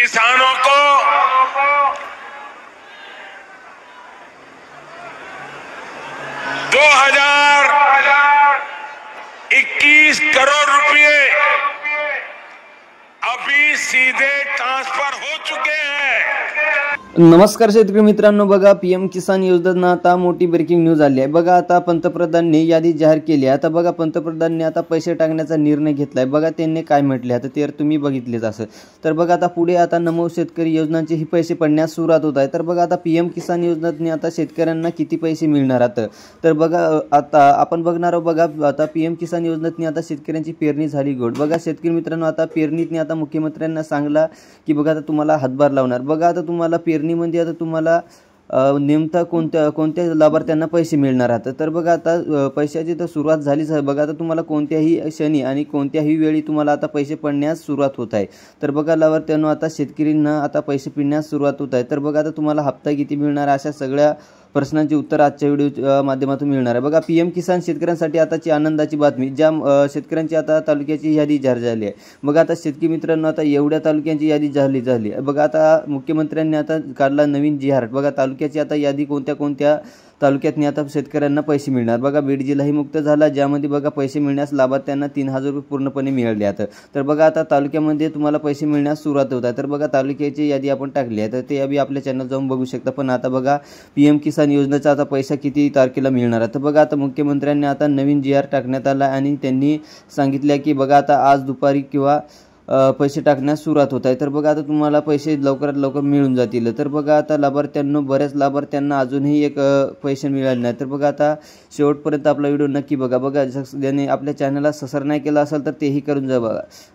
किसानों को 2021 करोड़ रुपए अभी सीधे ट्रांसफर हो चुके हैं। नमस्कार शेतकरी मित्रांनो, बघा पीएम किसान योजना आता मोठी ब्रेकिंग न्यूज आली आहे। बघा आता पंतप्रधानांनी यादी जाहीर केली आहे। आता बघा पंतप्रधानांनी आता पैसे टाकण्याचा निर्णय घेतलाय। बघा त्यांनी काय म्हटले आता ते तुम्ही बघितलेच असेल। तर बघा आता पुढे आता नमो शेतकरी योजनांचे ही पैसे पडण्यास सुरुवात होत आहे। तर बघा आता पीएम किसान योजनेतून आता शेतकऱ्यांना किती पैसे मिळणार आहेत तर बघा आता आपण बघणार आहोत। बघा आता पीएम किसान योजनेतून आता शेतकऱ्यांची पेरणी झाली गोड। बघा शेतकरी मित्रांनो, आता पेरणीतनी आता मुख्यमंत्र्यांना सांगला की बघा आता तुम्हाला हातभार लावणार। बघा आता तुम्हाला पेरणीमध्ये आता तुम्हाला नेमका कोणत्या लाभार्थ्यांना पैसे मिळणार आहेत तर बघा आता पैशाची तर सुरुवात झालीच आहे। बघा आता तुम्हाला कोणत्याही क्षणी आणि कोणत्याही वेळी तुम्हाला आता पैसे पडण्यास सुरुवात होत आहे। तर बघा लाभार्थ्यांना आता शेतकऱ्यांना आता पैसे पिण्यास सुरुवात होत आहे। तर बघा आता तुम्हाला हप्ता किती मिळणार अशा सगळ्या प्रश्नांची उत्तर आजच्या व्हिडिओ माध्यमातून मिळणार आहे। बघा पीएम किसान शेतकऱ्यांसाठी आताची आनंदाची बातमी, ज्या शेतकऱ्यांची आता तालुक्याची यादी जाहीर झाली आहे। बघा आता शेतकरी मित्रांनो, आता एवढ्या तालुक्यांची यादी झाली आहे। बघा आता मुख्यमंत्र्यांनी आता काढला नवीन जी आर। बघा तालुक्याची आता यादी कोणत्या तालुक्यातनी आता शेतकऱ्यांना पैसे मिळणार। बघा बीड जिल्हाही मुक्त झाला, ज्यामध्ये बघा पैसे मिळण्यास लाभार्थ्यांना 3000 रुपये पूर्णपणे मिळाले आहेत। तर बघा आता तालुक्यामध्ये तुम्हाला पैसे मिळण्यास सुरुवात होत आहे। तर बघा तालुक्याची यादी आपण टाकली आहे, तर ते अभी आपल्या चॅनल जाऊन बघू शकता। पण आता बघा पीएम किसान योजनेचा आता पैसा किती तारखेला मिळणार आहे तर बघा आता मुख्यमंत्र्यांनी आता नवीन जी आर टाकण्यात आला आणि त्यांनी सांगितले की बघा आता आज दुपारी किंवा पैसे टाकण्यास सुरुवात होत आहे। तर बघा आता तुम्हाला पैसे लवकरात लवकर मिळून जातील। तर बघा आता बऱ्याच लाभार्थ्यांना अजूनही एक पैसे मिळाले नाही। तर बघा आता शेवटपर्यंत आपला व्हिडिओ नक्की बघा। ज्याने आपल्या चॅनलला सबस्क्राइब नाही केलं असेल तर तेही करून जा।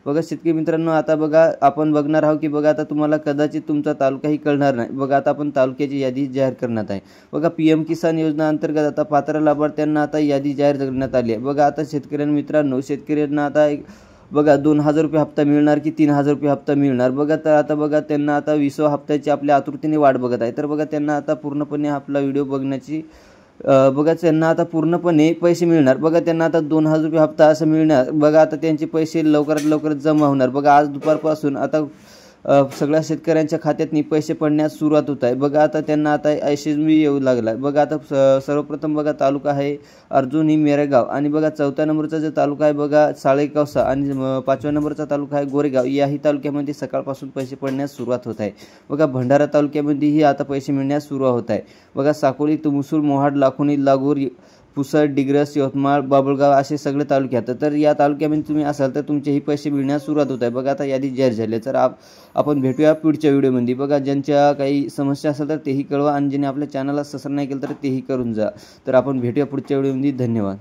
बघा शेतकरी मित्रांनो, आता बघा आपण बघणार आहोत की बघा आता तुम्हाला कदाचित तुमचा तालुकाही कळणार नाही। बघा आता आपण तालुक्याची यादी जाहीर करण्यात आहे। बघा पीएम किसान योजना अंतर्गत आता पात्र लाभार्थ्यांना आता यादी जाहीर करण्यात आली आहे। बघा आता शेतकऱ्यांना आता बघा 2000 रुपये हप्ता मिळणार की 3000 रुपये हप्ता मिळणार। बघा तर आता बघा त्यांना आता 20व्या हप्त्याची आपल्या आतुरतेने वाट बघत आहे। तर बघा त्यांना आता पूर्णपणे आपला व्हिडिओ बघण्याची बघा त्यांना आता पूर्णपणे पैसे मिळणार। बघा त्यांना आता 2000 रुपये हप्ता असं मिळणार। बघा आता त्यांचे पैसे लवकरात जमा होणार। बघा आज दुपारपासून आता सगळ्या शेतकऱ्यांच्या खात्यातनी पैसे पडण्यास सुरुवात होत आहे। बघा आता त्यांना आता यशस्वी येऊ लागला। बघा आता सर्वप्रथम बघा तालुका आहे अर्जुनी मेरेगाव आणि बघा 4थ्या नंबरचा जो तालुका आहे बघा साळेगावसा आणि 5व्या नंबरचा तालुका आहे गोरेगाव। याही तालुक्यामध्ये सकाळपासून पैसे पडण्यास सुरुवात होत आहे। बघा भंडारा तालुक्यामध्येही आता पैसे मिळण्यास सुरुवात होत आहे। बघा साकोली, तुमसूर, मोहाड, लाखोनी, लागूर, पुसद, डिग्रस, यवतमाळ, बाबुळगाव असे सगळे तालुके आहेत। तर या तालुक्यामध्ये तुम्ही असाल तर तुमचेही पैसे मिळण्यास सुरुवात होत आहे। बघा आता यादी जाहीर झाली। तर आपण भेटूया पुढच्या व्हिडिओमध्ये। बघा ज्यांच्या काही समस्या असेल तर तेही कळवा आणि ज्यांनी आपल्या चॅनलला सबस्क्राइब नाही केलं तर तेही करून जा। तर आपण भेटूया पुढच्या व्हिडिओमध्ये। धन्यवाद।